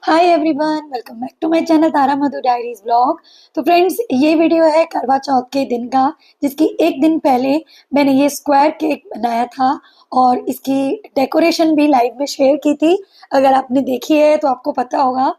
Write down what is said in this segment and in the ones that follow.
Hi everyone, welcome back to my channel Tara Madhu diaries blog. तो friends, ये video है करवा चौथ के दिन का, जिसकी एक दिन पहले मैंने ये स्क्वायर केक बनाया था और इसकी डेकोरेशन भी लाइव में शेयर की थी। अगर आपने देखी है तो आपको पता होगा।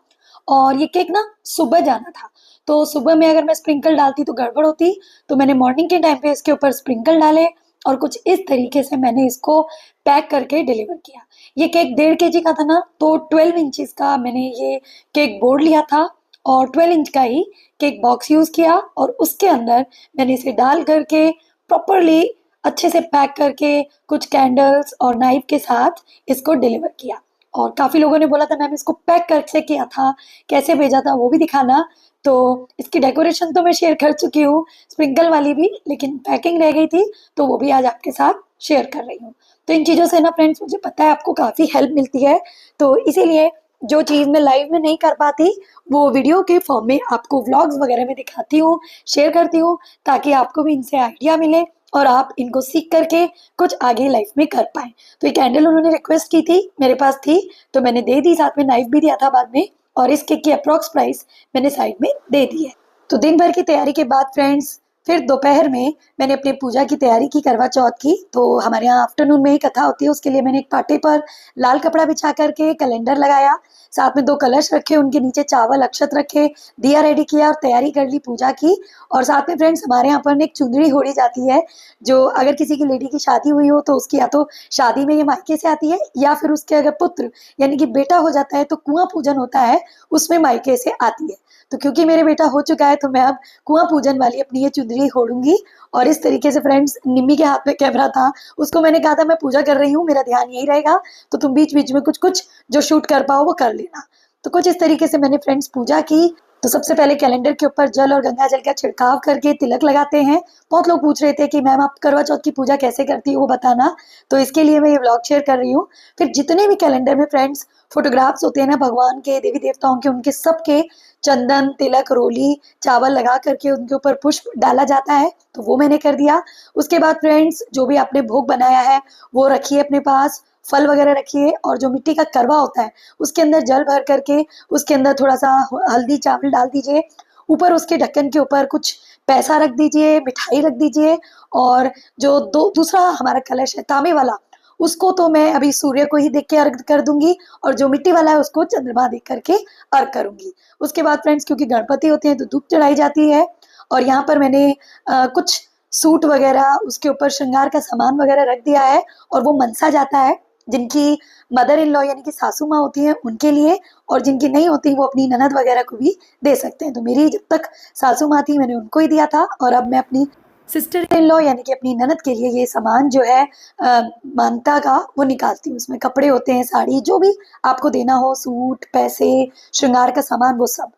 और ये केक ना सुबह जाना था, तो सुबह में अगर मैं स्प्रिंकल डालती तो गड़बड़ होती, तो मैंने मॉर्निंग के टाइम पे इसके ऊपर स्प्रिंकल डाले और कुछ इस तरीके से मैंने इसको पैक करके डिलीवर किया। ये केक 1.5 kg का था ना, तो 12 इंचेस का मैंने ये केक बोर्ड लिया था और 12 इंच का ही केक बॉक्स यूज किया और उसके अंदर मैंने इसे डाल करके प्रॉपरली अच्छे से पैक करके कुछ कैंडल्स और नाइफ के साथ इसको डिलीवर किया। और काफी लोगों ने बोला था मैम इसको पैक कैसे किया था, कैसे भेजा था, वो भी दिखाना। तो इसकी डेकोरेशन तो मैं शेयर कर चुकी हूँ, स्प्रिंकल वाली भी, लेकिन पैकिंग रह गई थी तो वो भी आज आपके साथ शेयर कर रही हूँ। तो इन चीज़ों से ना फ्रेंड्स, मुझे पता है आपको काफ़ी हेल्प मिलती है, तो इसीलिए जो चीज़ मैं लाइव में नहीं कर पाती वो वीडियो के फॉर्म में आपको व्लॉग्स वगैरह में दिखाती हूँ, शेयर करती हूँ, ताकि आपको भी इनसे आइडिया मिले और आप इनको सीख करके कुछ आगे लाइफ में कर पाए। तो ये कैंडल उन्होंने रिक्वेस्ट की थी, मेरे पास थी तो मैंने दे दी, साथ में नाइफ भी दिया था बाद में। और इस केक की अप्रोक्स प्राइस मैंने साइड में दे दी है। तो दिन भर की तैयारी के बाद फ्रेंड्स, फिर दोपहर में मैंने अपनी पूजा की तैयारी की, करवा चौथ की। तो हमारे यहाँ आफ्टरनून में ही कथा होती है, उसके लिए मैंने एक पाटे पर लाल कपड़ा बिछा करके कैलेंडर लगाया, साथ में 2 कलश रखे, उनके नीचे चावल अक्षत रखे, दिया रेडी किया और तैयारी कर ली पूजा की। और साथ में फ्रेंड्स, हमारे यहाँ पर एक चुंदड़ी ओढ़ी जाती है, जो अगर किसी की लेडी की शादी हुई हो तो उसकी या तो शादी में ये मायके से आती है, या फिर उसके अगर पुत्र यानी कि बेटा हो जाता है तो कुआं पूजन होता है, उसमें मायके से आती है। तो क्योंकि मेरे बेटा हो चुका है तो मैं अब कुआं पूजन वाली अपनी ये चुंदड़ी ओढ़ूंगी। और इस तरीके से फ्रेंड्स, निम्मी के हाथ में कैमरा था, उसको मैंने कहा था मैं पूजा कर रही हूँ, मेरा ध्यान यही रहेगा, तो तुम बीच बीच में कुछ कुछ जो शूट कर पाओ वो कर लेना। तो कुछ इस तरीके से मैंने फ्रेंड्स पूजा की। तो सबसे पहले कैलेंडर के ऊपर जल और गंगा जल का छिड़काव करके तिलक लगाते हैं। बहुत लोग पूछ रहे थे कि मैम आप करवा चौथ की पूजा कैसे करती हो, वो बताना, तो इसके लिए मैं ये व्लॉग शेयर कर रही हूँ। फिर जितने भी कैलेंडर में फ्रेंड्स फोटोग्राफ्स होते हैं ना भगवान के, देवी देवताओं के, उनके सबके चंदन तिलक रोली चावल लगा करके उनके ऊपर पुष्प डाला जाता है, तो वो मैंने कर दिया। उसके बाद फ्रेंड्स, जो भी आपने भोग बनाया है वो रखिए अपने पास, फल वगैरह रखिए, और जो मिट्टी का करवा होता है उसके अंदर जल भर करके उसके अंदर थोड़ा सा हल्दी चावल डाल दीजिए, ऊपर उसके ढक्कन के ऊपर कुछ पैसा रख दीजिए, मिठाई रख दीजिए। और जो दूसरा हमारा कलश है तांबे वाला, उसको तो मैं अभी सूर्य को ही देख के अर्घ कर दूंगी, और जो मिट्टी वाला है उसको चंद्रमा देख करके अर्घ करूंगी। उसके बाद फ्रेंड्स, क्योंकि गणपति होते हैं तो धूप चढ़ाई जाती है। और यहाँ पर मैंने कुछ सूट वगैरह, उसके ऊपर श्रृंगार का सामान वगैरह रख दिया है, और वो मनसा जाता है जिनकी मदर इन लॉ यानी कि सासू माँ होती है उनके लिए, और जिनकी नहीं होती वो अपनी ननद वगैरह को भी दे सकते हैं। तो मेरी जब तक सासू माँ थी मैंने उनको ही दिया था, और अब मैं अपनी सिस्टर इन लॉ यानी कि अपनी ननद के लिए ये सामान जो है मानता का, वो निकालती हूँ। उसमें कपड़े होते हैं, साड़ी, जो भी आपको देना हो, सूट, पैसे, श्रृंगार का सामान, वो सब।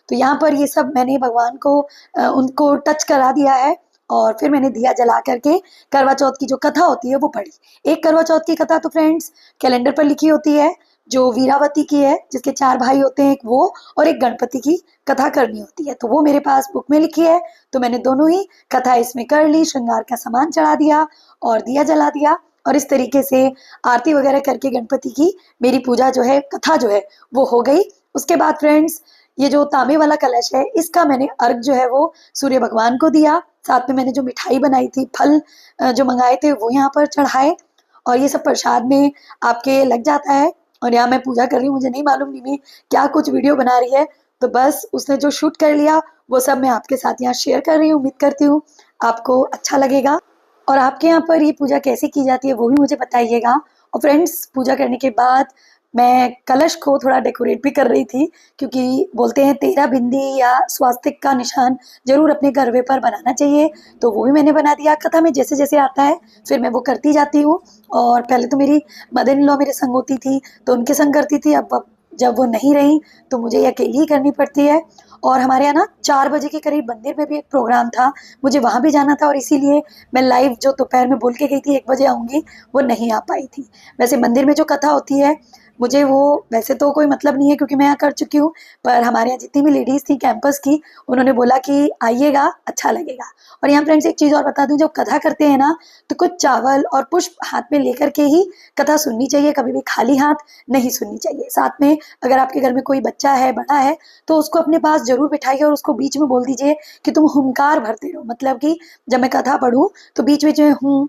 तो यहाँ पर ये सब मैंने भगवान को उनको टच करा दिया है। और फिर मैंने दिया जला करके करवा चौथ की जो कथा होती है वो पढ़ी। एक करवा चौथ की कथा तो फ्रेंड्स कैलेंडर पर लिखी होती है, जो वीरावती की है, जिसके 4 भाई होते हैं, एक वो और एक गणपति की कथा करनी होती है, तो वो मेरे पास बुक में लिखी है। तो मैंने दोनों ही कथा इसमें कर ली, श्रृंगार का सामान चढ़ा दिया और दिया जला दिया, और इस तरीके से आरती वगैरह करके गणपति की मेरी पूजा जो है, कथा जो है, वो हो गई। उसके बाद फ्रेंड्स, ये जो तांबे वाला कलश है इसका मैंने अर्घ जो है वो सूर्य भगवान को दिया। साथ में मैंने जो मिठाई बनाई थी, फल जो मंगाए थे वो यहाँ पर चढ़ाए, और ये सब प्रसाद में आपके लग जाता है। और यहाँ मैं पूजा कर रही हूँ, मुझे नहीं मालूम निमी क्या कुछ वीडियो बना रही है, तो बस उसने जो शूट कर लिया वो सब मैं आपके साथ यहाँ शेयर कर रही हूँ। उम्मीद करती हूँ आपको अच्छा लगेगा। और आपके यहाँ पर ये पूजा कैसे की जाती है वो भी मुझे बताइएगा। और फ्रेंड्स, पूजा करने के बाद मैं कलश को थोड़ा डेकोरेट भी कर रही थी, क्योंकि बोलते हैं 13 बिंदी या स्वास्तिक का निशान जरूर अपने गरबे पर बनाना चाहिए, तो वो भी मैंने बना दिया। कथा में जैसे जैसे आता है फिर मैं वो करती जाती हूँ। और पहले तो मेरी मदर इन लॉ मेरे संग होती थी तो उनके संग करती थी, अब जब वो नहीं रही तो मुझे ये अकेली ही करनी पड़ती है। और हमारे यहाँ ना 4 बजे के करीब मंदिर में भी एक प्रोग्राम था, मुझे वहाँ भी जाना था, और इसीलिए मैं लाइव जो दोपहर में बोल के गई थी 1 बजे आऊँगी, वो नहीं आ पाई थी। वैसे मंदिर में जो कथा होती है मुझे वो वैसे तो कोई मतलब नहीं है क्योंकि मैं यहाँ कर चुकी हूँ, पर हमारे यहाँ जितनी भी लेडीज़ थी कैंपस की, उन्होंने बोला कि आइएगा, अच्छा लगेगा। और यहाँ फ्रेंड्स एक चीज़ और बता दूँ, जब कथा करते हैं ना तो कुछ चावल और पुष्प हाथ में लेकर के ही कथा सुननी चाहिए, कभी भी खाली हाथ नहीं सुननी चाहिए। साथ में अगर आपके घर में कोई बच्चा है, बड़ा है, तो उसको अपने पास जरूर बिठाइए और उसको बीच में बोल दीजिए कि तुम हुंकार भरते रहो, मतलब कि जब मैं कथा पढ़ूं तो बीच बीच में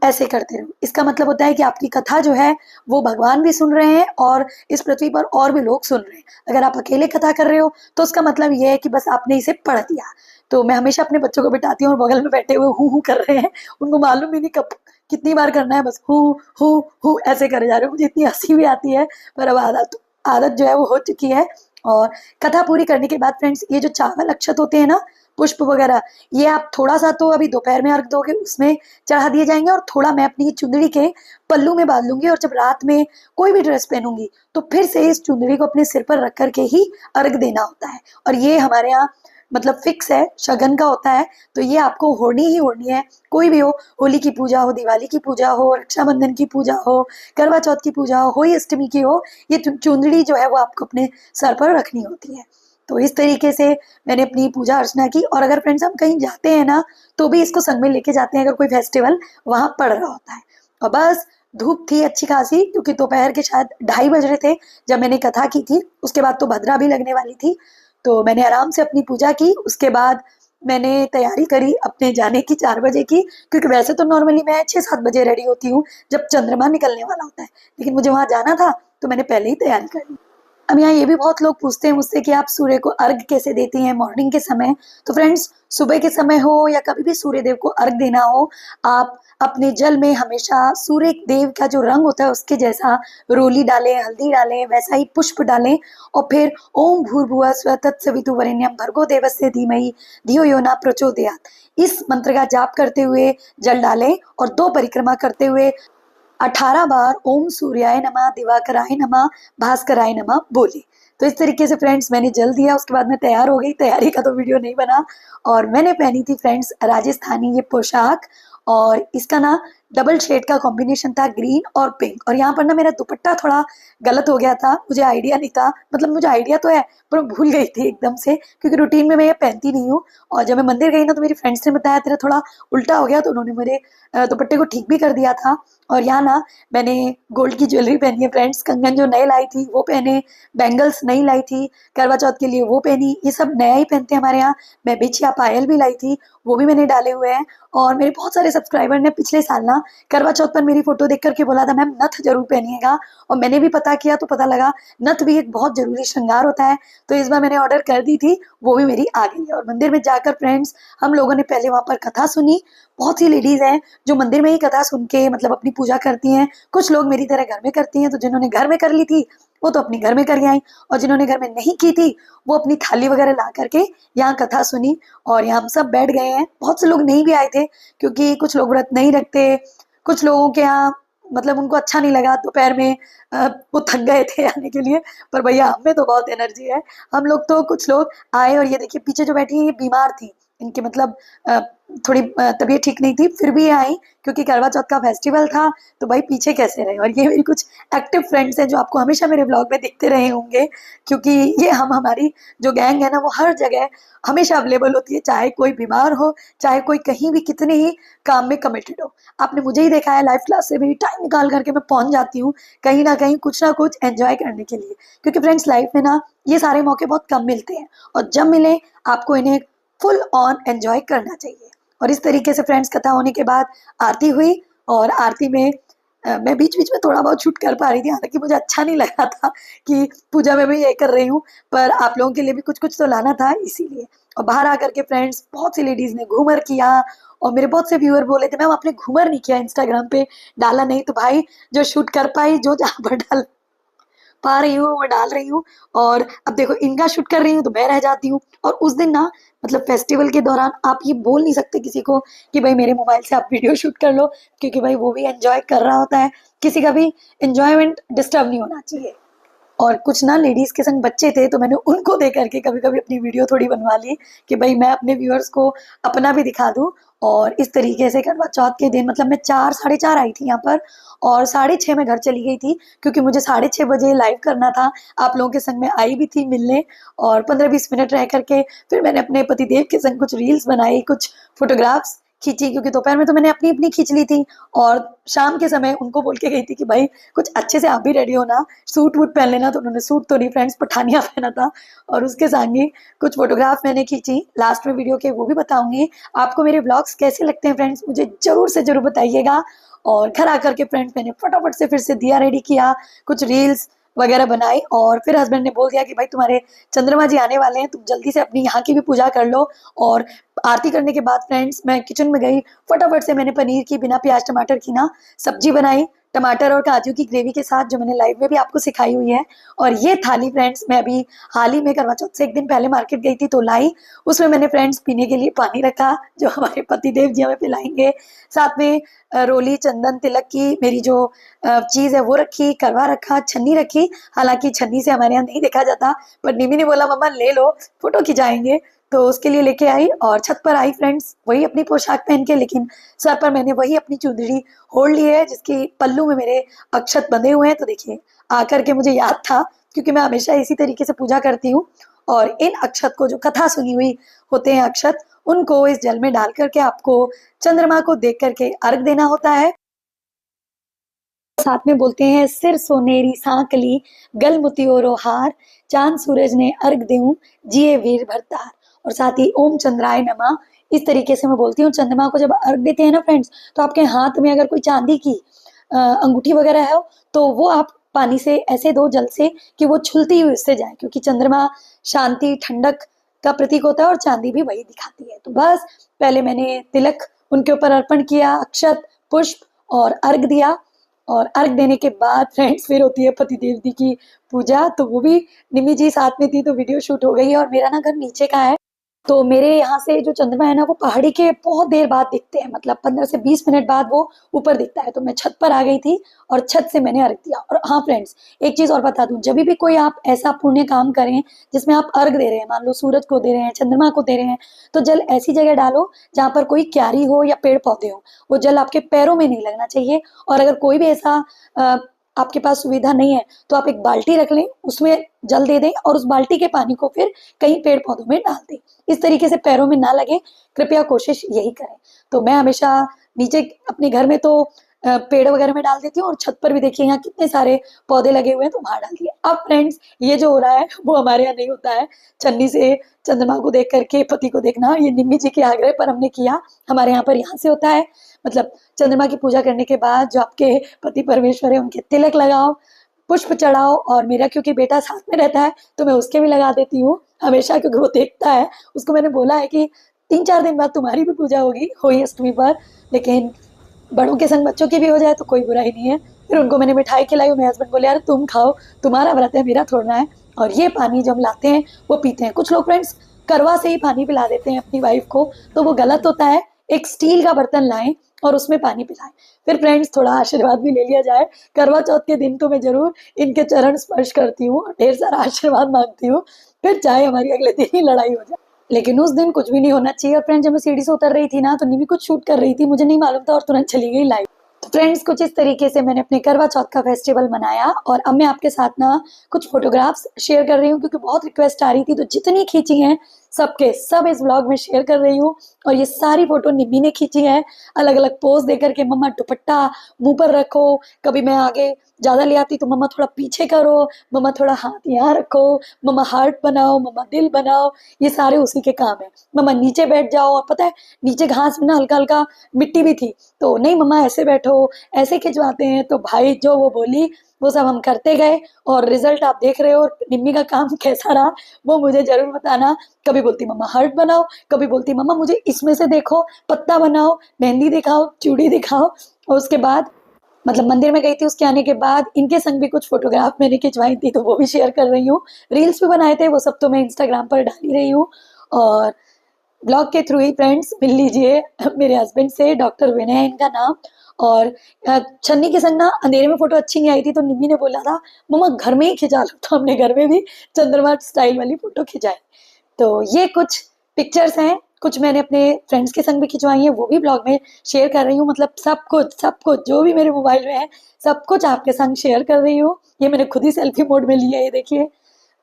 ऐसे करते रहो। इसका मतलब होता है कि आपकी कथा जो है वो भगवान भी सुन रहे हैं और इस पृथ्वी पर और भी लोग सुन रहे हैं। अगर आप अकेले कथा कर रहे हो तो उसका मतलब ये है कि बस आपने इसे पढ़ दिया। तो मैं हमेशा अपने बच्चों को बिठाती हूँ और बगल में बैठे हुए हूँ कर रहे हैं, उनको मालूम भी नहीं कब कितनी बार करना है, बस हूँ ऐसे करे जा रहे हो। मुझे इतनी हंसी भी आती है, पर अब आदत आदत जो है वो हो चुकी है। और कथा पूरी करने के बाद फ्रेंड्स ये जो चावल अक्षत होते हैं ना, पुष्प वगैरह, ये आप थोड़ा सा तो अभी दोपहर में अर्घ दोगे उसमें चढ़ा दिए जाएंगे, और थोड़ा मैं अपनी चुंदड़ी के पल्लू में बांध लूंगी, और जब रात में कोई भी ड्रेस पहनूंगी तो फिर से इस चुंदड़ी को अपने सिर पर रख करके ही अर्घ देना होता है। और ये हमारे यहाँ मतलब फिक्स है, शगन का होता है, तो ये आपको होनी ही होनी है। कोई भी हो, होली की पूजा हो, दिवाली की पूजा हो, रक्षाबंधन की पूजा हो, करवा चौथ की पूजा हो, होली अष्टमी की हो, ये चुंदड़ी जो है वो आपको अपने सर पर रखनी होती है। तो इस तरीके से मैंने अपनी पूजा अर्चना की। और अगर फ्रेंड्स हम कहीं जाते हैं ना तो भी इसको संग में लेके जाते हैं, अगर कोई फेस्टिवल वहां पड़ रहा होता है। और बस धूप थी अच्छी खासी, क्योंकि दोपहर के शायद 2:30 बज रहे थे जब मैंने कथा की थी। उसके बाद तो भद्रा भी लगने वाली थी, तो मैंने आराम से अपनी पूजा की। उसके बाद मैंने तैयारी करी अपने जाने की 4 बजे की, क्योंकि वैसे तो नॉर्मली मैं 6-7 बजे रेडी होती हूँ जब चंद्रमा निकलने वाला होता है, लेकिन मुझे वहां जाना था तो मैंने पहले ही तैयारी कर ली। अब यहाँ ये भी बहुत लोग पूछते हैं मुझसे कि आप सूर्य को अर्घ कैसे देती हैं मॉर्निंग के समय। तो फ्रेंड्स, सुबह के समय हो या कभी भी सूर्य देव को अर्घ देना हो, आप अपने जल में हमेशा सूर्य देव का जो रंग होता है उसके जैसा रोली डालें, हल्दी डालें, वैसा ही पुष्प डालें, और फिर ओम भूर्भुवः स्वः तत्सवितुर्वरेण्यं भर्गो देवस्य धीमहि धियो यो न प्रचोदयात्, इस मंत्र का जाप करते हुए जल डालें और 2 परिक्रमा करते हुए 18 बार ओम सूर्याय नमः, दिवाकराय नमः, भास्कराय नमः बोले। तो इस तरीके से फ्रेंड्स मैंने जल दिया, उसके बाद मैं तैयार हो गई। तैयारी का तो वीडियो नहीं बना। और मैंने पहनी थी फ्रेंड्स राजस्थानी ये पोशाक, और इसका ना डबल शेड का कॉम्बिनेशन था, ग्रीन और पिंक। और यहाँ पर ना मेरा दुपट्टा थोड़ा गलत हो गया था, मुझे आइडिया नहीं था, मतलब मुझे आइडिया तो है पर मैं भूल गई थी एकदम से, क्योंकि रूटीन में मैं ये पहनती नहीं हूँ। और जब मैं मंदिर गई ना तो मेरी फ्रेंड्स ने बताया तेरा थोड़ा उल्टा हो गया, तो उन्होंने मेरे दुपट्टे को ठीक भी कर दिया था। और यहाँ ना मैंने गोल्ड की ज्वेलरी पहनी है फ्रेंड्स, कंगन जो नए लाई थी वो पहने, बैंगल्स नई लाई थी करवा चौथ के लिए वो पहनी, ये सब नया ही पहनते हैं हमारे यहाँ। मैं बिछिया पायल भी लाई थी, वो भी मैंने डाले हुए हैं। और मेरे बहुत सारे सब्सक्राइबर ने पिछले साल ना करवा चौथ पर मेरी फोटो देख करके बोला था मैम नथ जरूर पहनिएगा, और मैंने भी पता किया तो पता लगा नथ भी एक बहुत जरूरी श्रृंगार होता है। तो इस बार मैंने ऑर्डर कर दी थी, वो भी मेरी आ गई है। और मंदिर में जाकर फ्रेंड्स हम लोगों ने पहले वहां पर कथा सुनी। बहुत सी लेडीज हैं जो मंदिर में ही कथा सुन के मतलब अपनी पूजा करती हैं, कुछ लोग मेरी तरह घर में करती हैं। तो जिन्होंने घर में कर ली थी वो तो अपनी घर में कर आई, और जिन्होंने घर में नहीं की थी वो अपनी थाली वगैरह ला करके यहाँ कथा सुनी। और यहाँ हम सब बैठ गए हैं, बहुत से लोग नहीं भी आए थे क्योंकि कुछ लोग व्रत नहीं रखते, कुछ लोगों के यहाँ मतलब उनको अच्छा नहीं लगा दोपहर में, वो थक गए थे आने के लिए। पर भैया हमें तो बहुत एनर्जी है, हम लोग तो कुछ लोग आए। और ये देखिए पीछे जो बैठी है ये बीमार थी, इनके मतलब थोड़ी तबीयत ठीक नहीं थी, फिर भी ये आई क्योंकि करवा चौथ का फेस्टिवल था। तो भाई पीछे कैसे रहे। और ये मेरी कुछ एक्टिव फ्रेंड्स हैं जो आपको हमेशा मेरे ब्लॉग में दिखते रहे होंगे, क्योंकि ये हमारी जो गैंग है ना वो हर जगह हमेशा अवेलेबल होती है, चाहे कोई बीमार हो, चाहे कोई कहीं भी कितने ही काम में कमिटेड हो। आपने मुझे ही देखा है, लाइफ क्लास से भी टाइम निकाल करके मैं पहुंच जाती हूँ कहीं ना कहीं कुछ ना कुछ एंजॉय करने के लिए, क्योंकि फ्रेंड्स लाइफ में ना ये सारे मौके बहुत कम मिलते हैं, और जब मिले आपको इन्हें फुल ऑन एंजॉय करना चाहिए। और इस तरीके से फ्रेंड्स कथा होने के बाद आरती हुई, और आरती में मैं बीच बीच में थोड़ा बहुत शूट कर पा रही थी, हालांकि मुझे अच्छा नहीं लगा था कि पूजा में मैं ये कर रही हूँ, पर आप लोगों के लिए भी कुछ कुछ तो लाना था इसीलिए। और बाहर आकर के फ्रेंड्स बहुत सी लेडीज ने घूमर किया, और मेरे बहुत से व्यूअर बोले थे मैम आपने घूमर नहीं किया, इंस्टाग्राम पे डाला नहीं। तो भाई जो शूट कर पाई, जो जहाँ पर डाल पा रही हूँ मैं डाल रही हूँ। और अब देखो इनका शूट कर रही हूँ तो मैं रह जाती हूँ। और उस दिन ना मतलब फेस्टिवल के दौरान आप ये बोल नहीं सकते किसी को कि भाई मेरे मोबाइल से आप वीडियो शूट कर लो, क्योंकि भाई वो भी एंजॉय कर रहा होता है, किसी का भी एंजॉयमेंट डिस्टर्ब नहीं होना चाहिए। और कुछ ना लेडीज़ के संग बच्चे थे, तो मैंने उनको दे करके कभी-कभी अपनी वीडियो थोड़ी बनवा ली कि भई मैं अपने व्यूअर्स को अपना भी दिखा दूँ। और इस तरीके से करवा चौथ के दिन मतलब मैं 4 साढ़े 4 आई थी यहाँ पर और साढ़े 6 मैं घर चली गई थी, क्योंकि मुझे साढ़े 6 बजे लाइव करना था। आप लोगों के संग मैं आई भी थी मिलने और 15-20 मिनट रह कर के फिर मैंने अपने पतिदेव के संग कुछ रील्स बनाई, कुछ फ़ोटोग्राफ्स खींची, क्योंकि दोपहर में तो मैंने अपनी-अपनी खींच ली थी और शाम के समय उनको बोल के गई थी कि भाई कुछ अच्छे से आप भी रेडी हो ना, सूट वूट पहन लेना। तो उन्होंने सूट तो नहीं फ्रेंड्स, पठानिया पहना था और उसके संग ही कुछ फ़ोटोग्राफ मैंने खींची। लास्ट में वीडियो के वो भी बताऊँगी। आपको मेरे व्लॉग्स कैसे लगते हैं फ्रेंड्स, मुझे ज़रूर से ज़रूर बताइएगा। और घर आकर के फ्रेंड्स मैंने फटाफट से फिर से दिया रेडी किया, कुछ रील्स वगैरह बनाई और फिर हस्बैंड ने बोल दिया कि भाई तुम्हारे चंद्रमा जी आने वाले हैं, तुम जल्दी से अपनी यहाँ की भी पूजा कर लो। और आरती करने के बाद फ्रेंड्स मैं किचन में गई, फटाफट से मैंने पनीर की बिना प्याज टमाटर की ना सब्जी बनाई, टमाटर और काजू की ग्रेवी के साथ, जो मैंने लाइव में भी आपको सिखाई हुई है। और ये थाली फ्रेंड्स मैं अभी हाल ही में करवा चौथ से एक दिन पहले मार्केट गई थी तो लाई। उसमें मैंने फ्रेंड्स पीने के लिए पानी रखा, जो हमारे पतिदेव जी हमें पिलाएंगे। साथ में रोली, चंदन, तिलक की मेरी जो चीज़ है वो रखी, करवा रखा, छन्नी रखी। हालांकि छन्नी से हमारे यहाँ नहीं देखा जाता, पर निमी ने बोला मम्मा ले लो, फोटो खिंचाएंगे, तो उसके लिए लेके आई और छत पर आई फ्रेंड्स वही अपनी पोशाक पहन के, लेकिन सर पर मैंने वही अपनी चुंदड़ी ओढ़ ली है जिसकी पल्लू में मेरे अक्षत बंधे हुए हैं। तो देखिए आकर के मुझे याद था, क्योंकि मैं हमेशा इसी तरीके से पूजा करती हूँ। और इन अक्षत को, जो कथा सुनी हुई होते हैं अक्षत, उनको इस जल में डाल करके आपको चंद्रमा को देख करके अर्घ देना होता है। साथ में बोलते हैं सिर सोनेरी सांकली, गल मोतियोरो हार, चांद सूरज ने अर्घ देऊं, जिए वीर भरतार। और साथ ही ओम चंद्राय नमः, इस तरीके से मैं बोलती हूँ। चंद्रमा को जब अर्घ देते हैं ना फ्रेंड्स, तो आपके हाथ में अगर कोई चांदी की अंगूठी वगैरह है तो वो आप पानी से ऐसे दो जल से कि वो छुलती हुई उससे जाए, क्योंकि चंद्रमा शांति ठंडक का प्रतीक होता है और चांदी भी वही दिखाती है। तो बस पहले मैंने तिलक उनके ऊपर अर्पण किया, अक्षत, पुष्प और अर्घ दिया। और अर्घ देने के बाद फ्रेंड्स फिर होती है पतिदेव जी की पूजा, तो वो भी निमी जी साथ में थी, तो वीडियो शूट हो गई। और मेरा ना घर नीचे का है, तो मेरे यहाँ से जो चंद्रमा है ना वो पहाड़ी के बहुत देर बाद दिखते हैं, मतलब 15 से 20 मिनट बाद वो ऊपर दिखता है। तो मैं छत पर आ गई थी और छत से मैंने अर्घ दिया। और हाँ फ्रेंड्स, एक चीज़ और बता दूं, जब भी कोई आप ऐसा पुण्य काम करें जिसमें आप अर्घ दे रहे हैं, मान लो सूरज को दे रहे हैं, चंद्रमा को दे रहे हैं, तो जल ऐसी जगह डालो जहाँ पर कोई क्यारी हो या पेड़ पौधे हो। वो जल आपके पैरों में नहीं लगना चाहिए। और अगर कोई भी ऐसा आपके पास सुविधा नहीं है तो आप एक बाल्टी रख लें, उसमें जल दे दें और उस बाल्टी के पानी को फिर कहीं पेड़ पौधों में डाल दें। इस तरीके से पैरों में ना लगे, कृपया कोशिश यही करें। तो मैं हमेशा नीचे अपने घर में तो पेड़ वगैरह में डाल देती हूँ, और छत पर भी देखिए यहाँ कितने सारे पौधे लगे हुए हैं, तो वहां डाल दिए। अब फ्रेंड्स ये जो हो रहा है वो हमारे यहाँ नहीं होता है, छन्नी से चंद्रमा को देख करके पति को देखना, ये निम्मी जी के आग्रह पर हमने किया। हमारे यहाँ पर यहाँ से होता है, मतलब चंद्रमा की पूजा करने के बाद जो आपके पति परमेश्वर है उनके तिलक लगाओ, पुष्प चढ़ाओ। और मेरा क्योंकि बेटा साथ में रहता है तो मैं उसके भी लगा देती हूँ हमेशा, क्योंकि वो देखता है। उसको मैंने बोला है कि 3-4 दिन बाद तुम्हारी भी पूजा होगी होली अष्टमी पर, लेकिन बड़ों के संग बच्चों की भी हो जाए तो कोई बुराई नहीं है। फिर उनको मैंने मिठाई खिलाई, मेरे हस्बैंड बोले यार तुम खाओ, तुम्हारा व्रत है, मेरा थोड़ना है। और ये पानी जो हम लाते हैं वो पीते हैं। कुछ लोग फ्रेंड्स करवा से ही पानी पिला देते हैं अपनी वाइफ को, तो वो गलत होता है। एक स्टील का बर्तन लाएं और उसमें पानी पिलाएं। फिर फ्रेंड्स थोड़ा आशीर्वाद भी ले लिया जाए। करवा चौथ के दिन तो मैं जरूर इनके चरण स्पर्श करती हूँ, ढेर सारा आशीर्वाद मांगती हूँ, फिर चाहे हमारी अगले दिन ही लड़ाई हो जाए, लेकिन उस दिन कुछ भी नहीं होना चाहिए। और फ्रेंड जब मैं सीढ़ी से उतर रही थी ना, तो निमी कुछ शूट कर रही थी, मुझे नहीं मालूम था, और तुरंत चली गई लाइव। तो फ्रेंड्स कुछ इस तरीके से मैंने अपने करवा चौथ का फेस्टिवल मनाया। और अब मैं आपके साथ ना कुछ फोटोग्राफ्स शेयर कर रही हूँ, क्योंकि बहुत रिक्वेस्ट आ रही थी, तो जितनी खींची हैं सबके सब इस व्लॉग में शेयर कर रही हूँ। और ये सारी फोटो निम्मी ने खींची है, अलग अलग पोज देकर के। मम्मा दुपट्टा मुंह पर रखो, कभी मैं आगे ज्यादा ले आती तो मम्मा थोड़ा पीछे करो, मम्मा थोड़ा हाथ यहाँ रखो, मम्मा हार्ट बनाओ, मम्मा दिल बनाओ, ये सारे उसी के काम है। मम्मा नीचे बैठ जाओ, और पता है नीचे घास में ना हल्का हल्का मिट्टी भी थी, तो नहीं मम्मा ऐसे बैठो, ऐसे खिंचवाते हैं। तो भाई जो वो बोली वो सब हम करते गए, और रिजल्ट आप देख रहे हो। और निम्मी का काम कैसा रहा वो मुझे जरूर बताना। कभी बोलती मम्मा हार्ट बनाओ, कभी बोलती मम्मा मुझे इसमें से देखो, पत्ता बनाओ, मेहंदी दिखाओ, चूड़ी दिखाओ। और उसके बाद मतलब मंदिर में गई थी, उसके आने के बाद इनके संग भी कुछ फोटोग्राफ मैंने खिंचवाई थी, तो वो भी शेयर कर रही हूँ। रील्स भी बनाए थे, वो सब तो मैं इंस्टाग्राम पर डाल ही रही हूँ। और ब्लॉग के थ्रू ही फ्रेंड्स मिल लीजिए मेरे हस्बैंड से, डॉक्टर विनय है इनका नाम। और छन्नी के संग ना अंधेरे में फोटो अच्छी नहीं आई थी, तो निम्मी ने बोला था मम्मा घर में ही खिंचा लो, तो हमने घर में भी चंद्रमा स्टाइल वाली फोटो खिंचाई। तो ये कुछ पिक्चर्स हैं, कुछ मैंने अपने फ्रेंड्स के संग भी खिंचवाई हैं, वो भी ब्लॉग में शेयर कर रही हूँ। मतलब सब कुछ जो भी मेरे मोबाइल में है सब कुछ आपके संग शेयर कर रही हूँ। ये मैंने खुद ही सेल्फी मोड में लिया है, ये देखिए।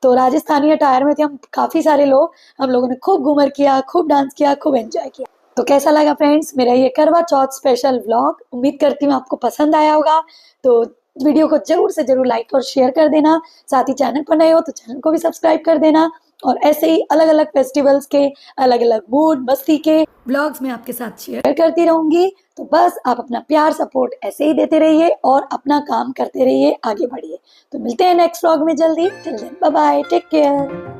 तो राजस्थानी अटायर में थे हम काफ़ी सारे लोग, हम लोगों ने खूब घूमर किया, खूब डांस किया, खूब एंजॉय किया। तो कैसा लगा फ्रेंड्स मेरा ये करवा चौथ स्पेशल व्लॉग? उम्मीद करती हूँ आपको पसंद आया होगा। तो वीडियो को जरूर से जरूर लाइक और शेयर कर देना। साथ ही चैनल पर नए हो तो चैनल को भी सब्सक्राइब कर देना। और ऐसे ही अलग अलग फेस्टिवल्स के अलग अलग मूड मस्ती के व्लॉग्स मैं आपके साथ शेयर करती रहूंगी। तो बस आप अपना प्यार सपोर्ट ऐसे ही देते रहिए और अपना काम करते रहिए, आगे बढ़िए। तो मिलते हैं नेक्स्ट व्लॉग में जल्दी। Till then bye bye, take care.